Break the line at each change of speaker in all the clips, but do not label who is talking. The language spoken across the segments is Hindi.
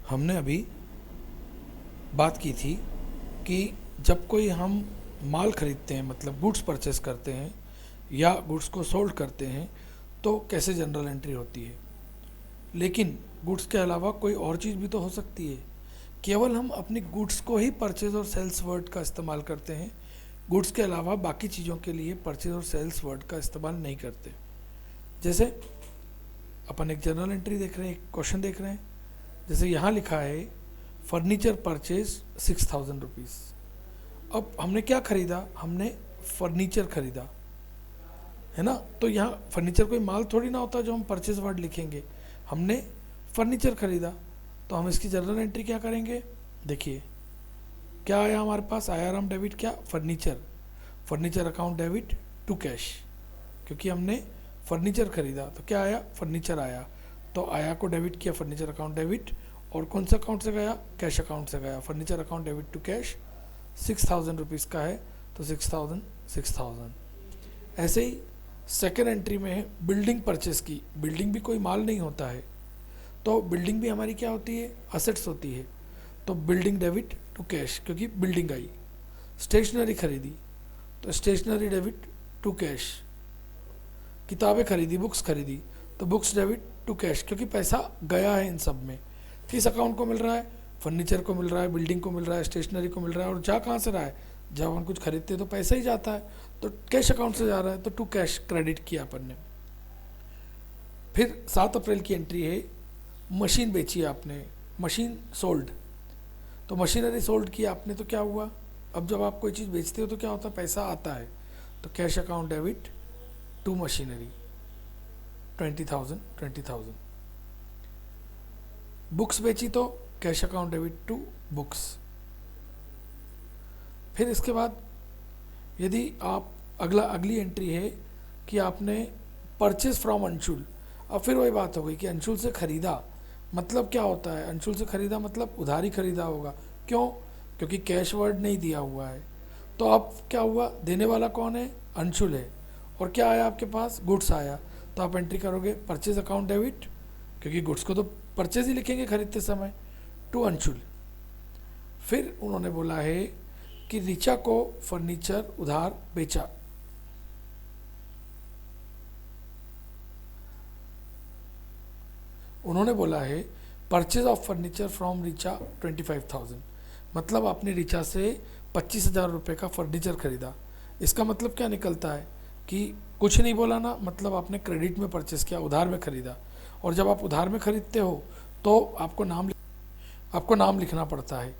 हमने अभी बात की थी कि जब कोई हम माल खरीदते हैं, मतलब गुड्स परचेस करते हैं या गुड्स को सोल्ड करते हैं, तो कैसे जनरल एंट्री होती है। लेकिन गुड्स के अलावा कोई और चीज़ भी तो हो सकती है। केवल हम अपनी गुड्स को ही परचेज और सेल्स वर्ड का इस्तेमाल करते हैं, गुड्स के अलावा बाकी चीज़ों के लिए परचेज और सेल्स वर्ड का इस्तेमाल नहीं करते। जैसे अपन एक जनरल एंट्री देख रहे हैं, एक क्वेश्चन देख रहे हैं। जैसे यहाँ लिखा है फर्नीचर परचेज 6,000 रुपीज़। अब हमने क्या खरीदा, हमने फर्नीचर खरीदा, है ना। तो यहाँ फर्नीचर कोई माल थोड़ी ना होता जो हम परचेज वर्ड लिखेंगे, हमने फर्नीचर खरीदा। तो हम इसकी जनरल एंट्री क्या करेंगे, देखिए क्या आया हमारे पास, आया राम डेबिट क्या, furniture, furniture account debit to cash, क्योंकि हमने फर्नीचर खरीदा तो क्या आया, फर्नीचर आया। तो आया को डेबिट किया, फर्नीचर अकाउंट डेबिट, और कौन सा अकाउंट से गया, कैश अकाउंट से गया। Furniture account debit to cash 6,000 rupees का है, तो 6,000। ऐसे ही सेकेंड एंट्री में है बिल्डिंग परचेस की। बिल्डिंग भी कोई माल नहीं होता है, तो बिल्डिंग भी हमारी क्या होती है, असेट्स होती है। तो बिल्डिंग डेबिट टू कैश, क्योंकि बिल्डिंग आई। स्टेशनरी खरीदी, तो स्टेशनरी डेबिट टू कैश। किताबें खरीदी, बुक्स खरीदी, तो बुक्स डेबिट टू कैश, क्योंकि पैसा गया है इन सब में। किस अकाउंट को मिल रहा है, फर्नीचर को मिल रहा है, बिल्डिंग को मिल रहा है, स्टेशनरी को मिल रहा है। और जा कहाँ से रहा है, जब हम कुछ खरीदते हैं तो पैसा ही जाता है, तो कैश अकाउंट से जा रहा है, तो टू कैश क्रेडिट किया अपन ने। फिर 7 अप्रैल की एंट्री है, मशीन बेची आपने, मशीन सोल्ड। तो मशीनरी सोल्ड किया आपने, तो क्या हुआ, अब जब आप कोई चीज़ बेचते हो तो क्या होता है, पैसा आता है। तो cash account debit to machinery 20,000। Books बेची तो cash account debit to books. फिर इसके बाद यदि आप अगली एंट्री है कि आपने परचेज फ्रॉम अंशुल। अब फिर वही बात हो गई कि अंशुल से खरीदा, मतलब क्या होता है, अंशुल से खरीदा मतलब उधारी खरीदा होगा। क्यों, क्योंकि कैश वर्ड नहीं दिया हुआ है। तो अब क्या हुआ, देने वाला कौन है, अंशुल है। और क्या आया आपके पास, गुड्स आया। तो आप एंट्री करोगे परचेज अकाउंट डेबिट, क्योंकि गुड्स को तो परचेज ही लिखेंगे खरीदते समय, टू अंशुल। फिर उन्होंने बोला है कि ऋचा को फर्नीचर उधार बेचा। उन्होंने बोला है purchase of furniture from Richa 25,000, मतलब आपने ऋचा से 25,000 रुपये का फर्नीचर खरीदा। इसका मतलब क्या निकलता है कि कुछ नहीं बोला ना, मतलब आपने क्रेडिट में परचेस किया, उधार में खरीदा। और जब आप उधार में खरीदते हो तो आपको नाम लिखना पड़ता है।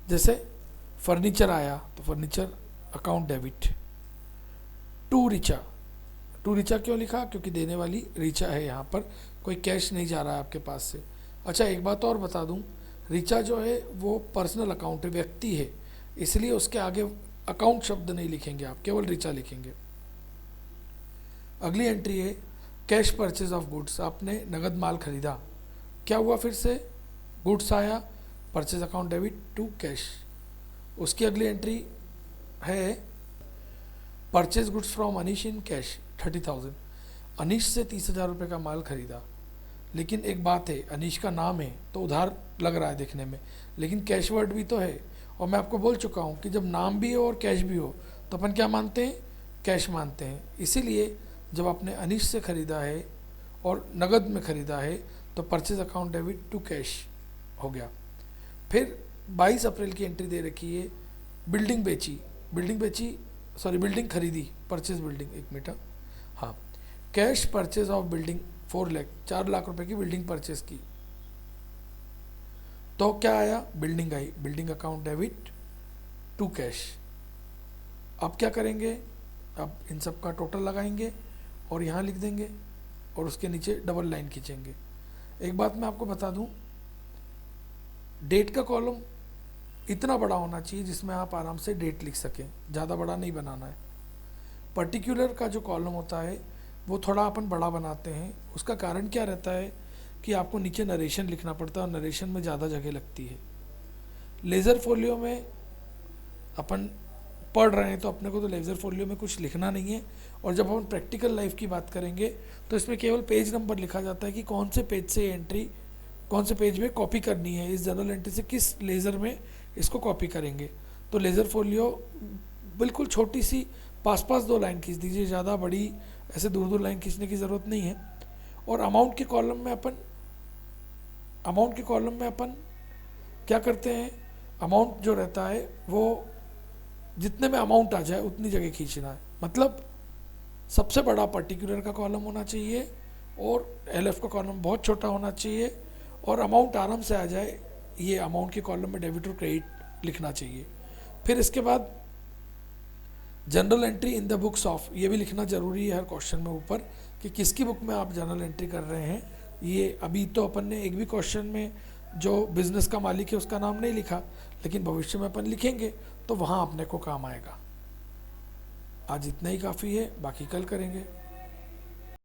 जैसे फर्नीचर आया तो furniture account debit to Richa. To Richa क्यों लिखा, क्योंकि देने वाली ऋचा है, यहाँ पर कोई कैश नहीं जा रहा है आपके पास से। अच्छा एक बात और बता दूं, ऋचा जो है वो पर्सनल अकाउंट है, व्यक्ति है, इसलिए उसके आगे अकाउंट शब्द नहीं लिखेंगे आप, केवल ऋचा लिखेंगे। अगली एंट्री है कैश परचेज ऑफ गुड्स। आपने नगद माल खरीदा, क्या हुआ, फिर से गुड्स आया, purchase account debit to cash. उसकी अगली एंट्री है purchase goods from Anish in cash 30,000। Anish से 30,000 रुपये का माल खरीदा, लेकिन एक बात है, अनीश का नाम है तो उधार लग रहा है दिखने में, लेकिन कैश वर्ड भी तो है। और मैं आपको बोल चुका हूँ कि जब नाम भी हो और कैश भी हो तो अपन क्या मानते हैं, कैश मानते हैं। इसीलिए जब आपने अनीश से ख़रीदा है और नगद में ख़रीदा है तो purchase account debit to cash हो गया। फिर 22 अप्रैल की एंट्री दे रखी है, बिल्डिंग खरीदी, परचेज बिल्डिंग, एक मिनट, हाँ, cash purchase of building 4 lakh, 4 lakh रुपए की बिल्डिंग परचेज की। तो क्या आया, बिल्डिंग आई, building account debit to cash. अब क्या करेंगे, अब इन सब का टोटल लगाएंगे और यहाँ लिख देंगे और उसके नीचे डबल लाइन खींचेंगे। एक बात मैं आपको बता दूं, डेट का कॉलम इतना बड़ा होना चाहिए जिसमें आप आराम से डेट लिख सकें, ज़्यादा बड़ा नहीं बनाना है। पर्टिकुलर का जो कॉलम होता है वो थोड़ा अपन बड़ा बनाते हैं। उसका कारण क्या रहता है कि आपको नीचे नरेशन लिखना पड़ता है और नरेशन में ज़्यादा जगह लगती है। लेज़र फोलियो में अपन पढ़ रहे हैं तो अपने को तो लेज़र फोलियो में कुछ लिखना नहीं है। और जब हम प्रैक्टिकल लाइफ की बात करेंगे तो इसमें केवल पेज नंबर लिखा जाता है कि कौन से पेज से एंट्री कौन से पेज में कॉपी करनी है, इस जर्नल एंट्री से किस लेज़र में इसको कॉपी करेंगे। तो लेज़र फोलियो बिल्कुल छोटी सी 5-5 2 लाइन खींच दीजिए, ज़्यादा बड़ी ऐसे दूर दूर लाइन खींचने की ज़रूरत नहीं है। और अमाउंट के कॉलम में अपन क्या करते हैं, अमाउंट जो रहता है वो जितने में अमाउंट आ जाए उतनी जगह खींचना है। मतलब सबसे बड़ा पर्टिकुलर का कॉलम होना चाहिए और एलएफ का कॉलम बहुत छोटा होना चाहिए, और अमाउंट आराम से आ जाए, ये अमाउंट के कॉलम में डेबिट और क्रेडिट लिखना चाहिए। फिर इसके बाद general entry in the books of, ये भी लिखना ज़रूरी है हर क्वेश्चन में ऊपर कि किसकी बुक में आप जनरल एंट्री कर रहे हैं। ये अभी तो अपन ने एक भी क्वेश्चन में जो बिजनेस का मालिक है उसका नाम नहीं लिखा, लेकिन भविष्य में अपन लिखेंगे तो वहाँ अपने को काम आएगा। आज इतना ही काफ़ी है, बाकी कल करेंगे।